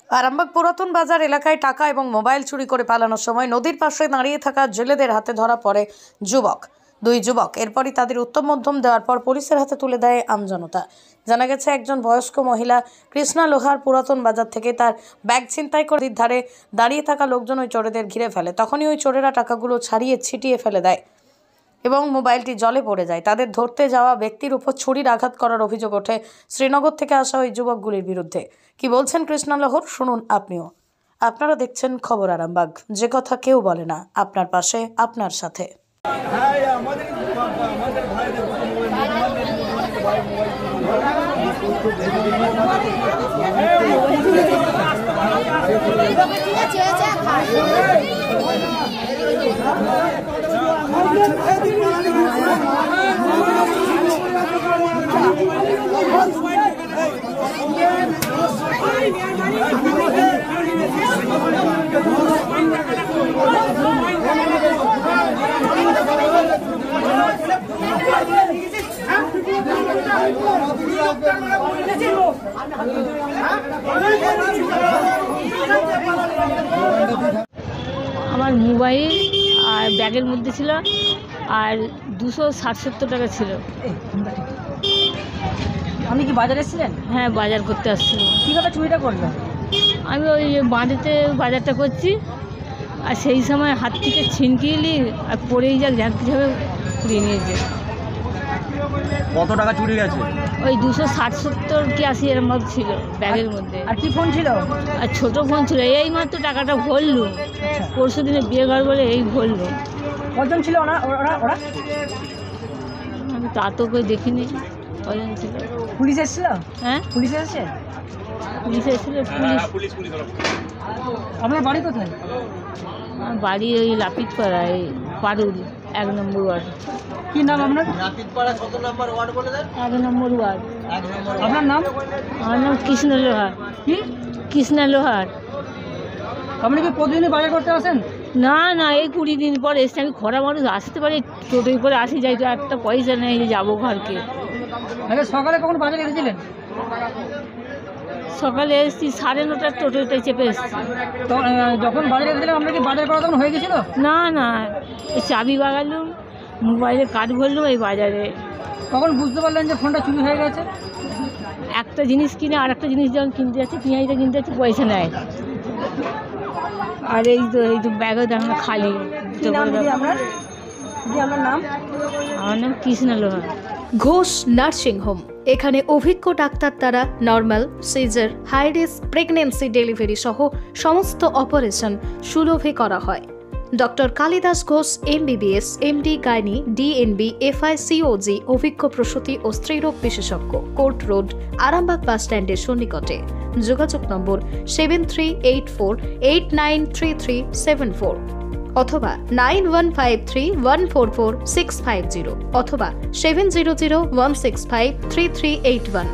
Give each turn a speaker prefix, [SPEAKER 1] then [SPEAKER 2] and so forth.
[SPEAKER 1] আরামবাগ পুরাতন বাজার এলাকায় টাকা এবং মোবাইল চুরি করে পালানোর সময় নদীর পাশে দাঁড়িয়ে থাকা জেলেদের হাতে ধরা পড়ে দুই যুবক। এরপরই তাদের উত্তম মধ্যম দেওয়ার পর পুলিশের হাতে তুলে দেয় আমজনতা। জানা গেছে, একজন বয়স্ক মহিলা কৃষ্ণা লোহার পুরাতন বাজার থেকে তার ব্যাগ ছিনতাই করে নদীর ধারে দাঁড়িয়ে থাকা লোকজন ওই চোরেদের ঘিরে ফেলে। তখনই ওই চোরেরা টাকাগুলো ছাড়িয়ে ছিটিয়ে ফেলে দেয় এবং মোবাইলটি জলে পড়ে যায়। তাদের ধরতে যাওয়া ব্যক্তির উপর ছুরির আঘাত করার অভিযোগ ওঠে শ্রীনগর থেকে আসা ওই যুবকগুলির বিরুদ্ধে। কি বলছেন কৃষ্ণা লোহর, শুনুন আপনিও। আপনারা দেখছেন খবর আরামবাগ, যে কথা কেউ বলে না, আপনার পাশে, আপনার সাথে।
[SPEAKER 2] আমার মোবাইল আর ব্যাগের মধ্যে ছিল আর 260-70 টাকা ছিল।
[SPEAKER 3] আপনি কি বাজারে এসেছিলেন?
[SPEAKER 2] হ্যাঁ, বাজার করতে আসছিলাম।
[SPEAKER 3] কীভাবে চুরিটা করলেন?
[SPEAKER 2] আমি ওই বাঁধেতে বাজারটা করছি আর সেই সময় হাত থেকে ছিনকিয়ে নিই আর পড়েই যাক যাবে পুড়িয়ে নিয়েছে।
[SPEAKER 4] কত টাকা চুরি গেছে?
[SPEAKER 2] ওই 260-70 কি 80 এর মধ্যে ছিল ব্যাগের মধ্যে।
[SPEAKER 3] আর কি ফোন ছিল?
[SPEAKER 2] আর ছোটো ফোন ছিল। এই মাত্র টাকাটা ভরলুম, পরশু দিনে বিয়ে ঘর বলে এই ভরলুম।
[SPEAKER 3] কজন ছিল ওরা?
[SPEAKER 2] আমি তা তো করে দেখিনি কজন ছিল।
[SPEAKER 3] পুলিশ এসেছিল?
[SPEAKER 2] হ্যাঁ,
[SPEAKER 3] পুলিশ এসেছে?
[SPEAKER 2] পুলিশ এসেছিল।
[SPEAKER 3] আপনার বাড়ি কোথায়?
[SPEAKER 2] আমার বাড়ি ওই লাপিতপাড়া, এই পারুল 1 নম্বর ওয়ার্ড।
[SPEAKER 3] কি নাম আপনার?
[SPEAKER 4] লাপিতপাড়া কত নম্বর ওয়ার্ড বলে দেন?
[SPEAKER 2] 1 নম্বর ওয়ার্ড।
[SPEAKER 3] আপনার নাম?
[SPEAKER 2] আমার নাম কৃষ্ণা লোহার।
[SPEAKER 3] কি?
[SPEAKER 2] কৃষ্ণা লোহার।
[SPEAKER 3] আপনি কি প্রতিদিনই বাজার করতে আসেন?
[SPEAKER 2] না না, এই 20 দিন পর এসে। আমি খরা মানুষ, আসতে পারি টোটোই করে আসি, যাই তো একটা পয়সা নেই যে যাবো ঘরকে।
[SPEAKER 3] আগে সকালে কখন বাজারে এসেছিলেন?
[SPEAKER 2] সকালে এসেছি 9:30 টোটোতে চেপে এসেছি।
[SPEAKER 3] তো যখন বাজারে এসেছিলেন আপনার কি বাজার করা তখন হয়ে গেছিল?
[SPEAKER 2] না না, এই চাবি বাগালুম, মোবাইলে কার্ড ভরলুম এই বাজারে।
[SPEAKER 3] কখন বুঝতে পারলেন যে ফোনটা চুরি হয়ে গেছে?
[SPEAKER 2] একটা জিনিস কিনে আর একটা জিনিস যখন কিনতে যাচ্ছি, পেঁয়াজটা কিনতে যাচ্ছি, পয়সা নেয়। আর এই তো ব্যাগও দেখুন খালি।
[SPEAKER 3] কি নাম দিদি আপনার? দিদি আপনার নাম?
[SPEAKER 2] আমার নাম কৃষ্ণা লোহার।
[SPEAKER 5] Ghosh nursing home. এখানে অভিজ্ঞ ডাক্তার দ্বারা normal, caesar, high risk pregnancy, delivery সহ সমস্ত অপারেশন সুলভে করা হয়। Doctor Kalidas Ghosh MBBS, MD gynae, DNB, FICOG, অভিজ্ঞ প্রসূতি ও স্ত্রীরোগ বিশেষজ্ঞ, কোর্ট রোড, আরামবাগ বাস স্ট্যান্ডের সন্নিকটে। যোগাযোগ নম্বর 7384893374 অথবা 9153144650 অথবা 7001653381।